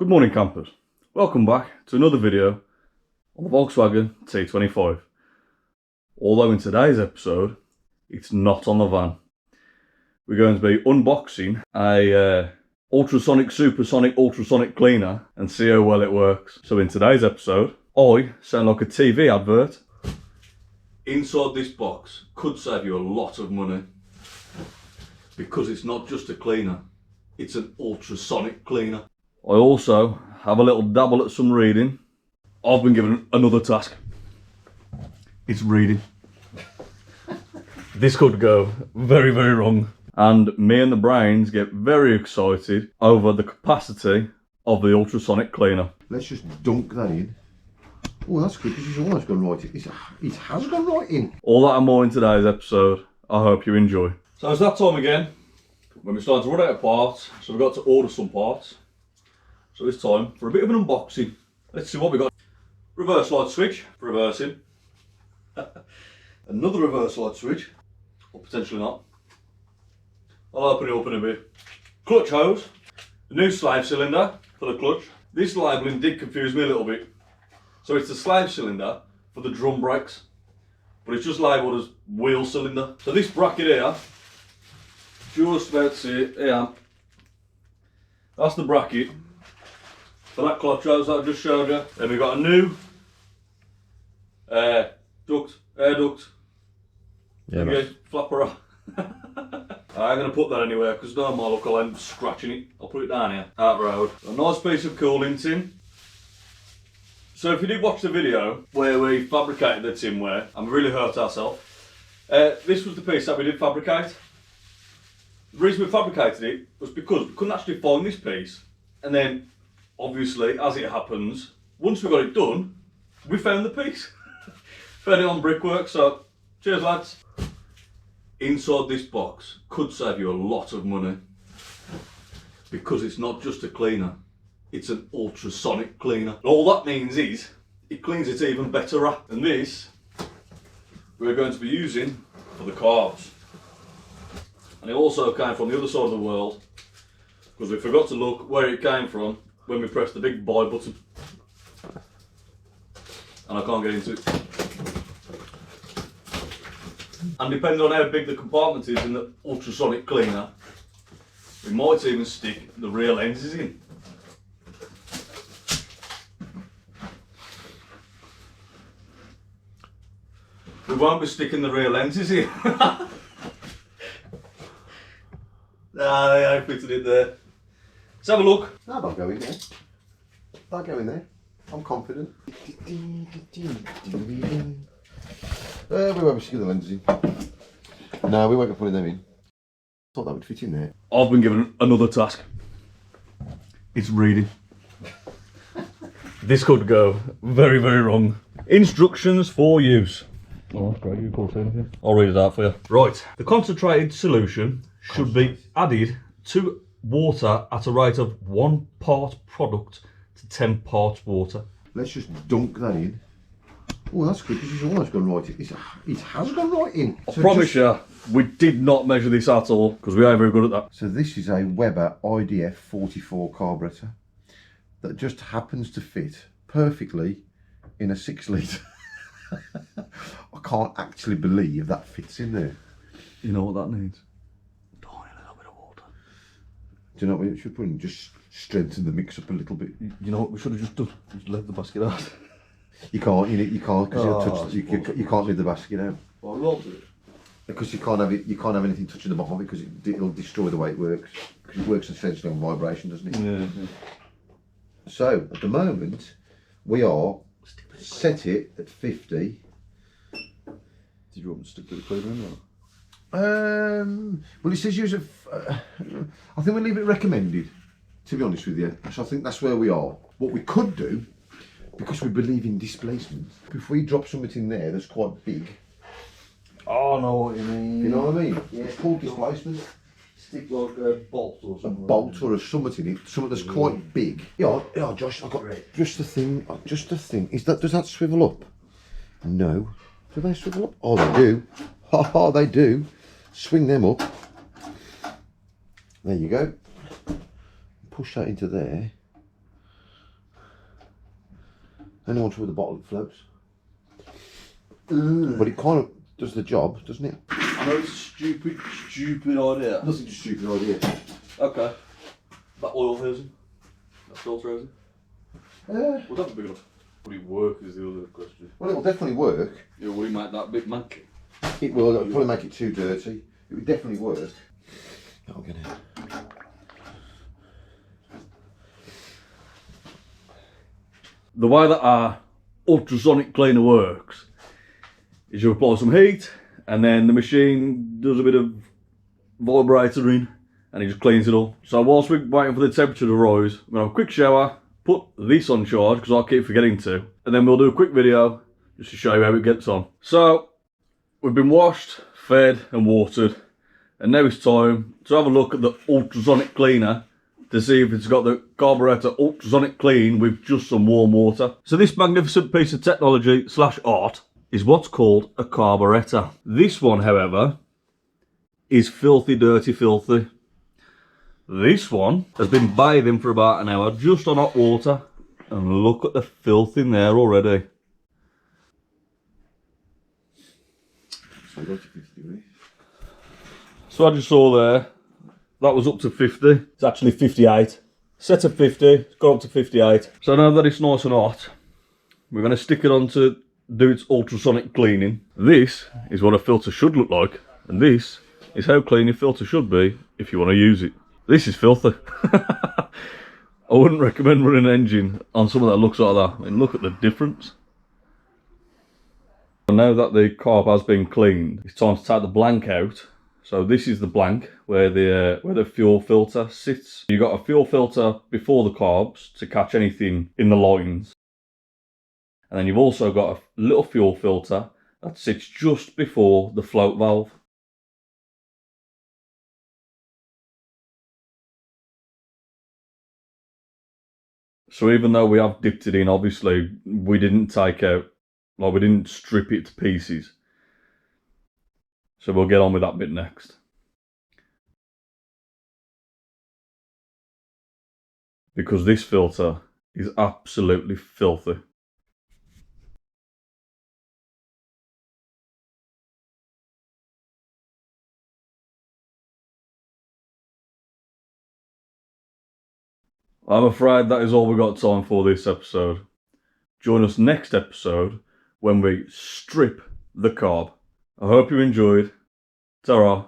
Good morning campers, welcome back to another video on the Volkswagen T25. Although in today's episode, it's not on the van. We're going to be unboxing a ultrasonic, supersonic, ultrasonic cleaner and see how well it works. So in today's episode, I sound like a TV advert. Inside this box could save you a lot of money because it's not just a cleaner, it's an ultrasonic cleaner. I also have a little dabble at some reading. I've been given another task. It's reading. This could go very, very wrong. And me and the brains get very excited over the capacity of the ultrasonic cleaner. Let's just dunk that in. Oh, that's good because it's almost gone right in. It has gone right in. All that and more in today's episode. I hope you enjoy. So it's that time again when we're starting to run out of parts. So we've got to order some parts. So it's time for a bit of an unboxing. Let's see what we got. Reverse light switch, reversing. Another reverse light switch, or potentially not. I'll open it up in a bit. Clutch hose, the new slave cylinder for the clutch. This labelling did confuse me a little bit. So it's the slave cylinder for the drum brakes, but it's just labelled as wheel cylinder. So this bracket here, just about to see it, here, that's the bracket for that clutch hose that I just showed you. Then we've got a new air duct. Yeah, flapper off. I'm going to put that anywhere because no more look, I'll end up scratching it. I'll put it down here, out the road. A nice piece of cooling tin. So if you did watch the video where we fabricated the tinware and we really hurt ourselves, this was the piece that we did fabricate. The reason we fabricated it was because we couldn't actually find this piece, and then obviously, as it happens, once we got it done, we found the piece. Found it on brickwork, so cheers lads. Inside this box could save you a lot of money because it's not just a cleaner, it's an ultrasonic cleaner. And all that means is, it cleans it even better. And this, we're going to be using for the carbs. And it also came from the other side of the world because we forgot to look where it came from when we pressed the big buy button. And I can't get into it. And depending on how big the compartment is in the ultrasonic cleaner, we might even stick the rear lenses in. We won't be sticking the rear lenses in. Nah, they ain't fitted it there. Let's have a look. No, they'll go in there. They'll go in there. I'm confident. We won't be sticking the lenses in. No, we won't be putting them in. Thought that would fit in there. I've been given another task. It's reading. This could go very, very wrong. Instructions for use. Oh, that's great. You call anything. I'll read it out for you. Right. The concentrated solution should be added to water at a rate of 1 part product to 10 parts water. Let's just dunk that in. Oh, that's good because it's almost gone right in. It has gone right in. I promise you, we did not measure this at all because we are very good at that. So this is a Weber IDF 44 carburetor that just happens to fit perfectly in a 6 litre. I can't actually believe that fits in there. You know what that needs? A little bit of water. Do you know what we should put in? Just strengthen the mix up a little bit. You know what we should have just done? Just left the basket out. You can't because you'll touch. You can't leave the basket out. Well, we'll do it. Because you can't have it. You can't have anything touching the bottom of it because it'll destroy the way it works. Because it works essentially on vibration, doesn't it? Yeah. So at the moment, we are set it at 50. Did you want me to stick to the cleaner in there? Well, it says use a. I think we leave it recommended. To be honest with you, so I think that's where we are. What we could do, because we believe in displacement, if we drop something in there that's quite big. Oh, I know what you mean. You know what I mean? Yeah, it's called displacement. Stick like a bolt or something. A bolt or a something in it, something that's quite big. Yeah, Josh, I've got just the thing. Just the thing. Does that swivel up? No. Do they swivel up? Oh, they do. Oh, they do. Swing them up. There you go. Push that into there. Only one with a bottle that floats. But it kind of does the job, doesn't it? I know it's a stupid idea. Nothing just stupid idea. Okay. That oil hosing? That filter hosing? Would that be big enough? Would it work is the other question. Well, it'll definitely work. Yeah, would it make that bit manky? It will. It'll probably make it too dirty. It would definitely work. That'll get it. The way that our ultrasonic cleaner works is you apply some heat and then the machine does a bit of vibrating and it just cleans it all. So whilst we're waiting for the temperature to rise, I'm going to have a quick shower, put this on charge because I keep forgetting to, and then we'll do a quick video just to show you how it gets on. So we've been washed, fed and watered, and now it's time to have a look at the ultrasonic cleaner to see if it's got the carburetor ultrasonic clean with just some warm water. So this magnificent piece of technology / art is what's called a carburetor. This one, however, is filthy, dirty, filthy. This one has been bathing for about an hour just on hot water, and look at the filth in there already. So I just saw there, that was up to 50. It's actually 58. Set of 50, it's got up to 58. So now that it's nice and hot, we're going to stick it on to do its ultrasonic cleaning. This is what a filter should look like, and this is how clean your filter should be if you want to use it. This is filthy. I wouldn't recommend running an engine on something that looks like that. I mean, look at the difference. Now that the carb has been cleaned, it's time to take the blank out. So this is the blank where the fuel filter sits. You've got a fuel filter before the carbs to catch anything in the lines. And then you've also got a little fuel filter that sits just before the float valve. So even though we have dipped it in, obviously we didn't take out, like we didn't strip it to pieces. So we'll get on with that bit next. Because this filter is absolutely filthy. I'm afraid that is all we got time for this episode. Join us next episode when we strip the carb. I hope you enjoyed. Ta-ra.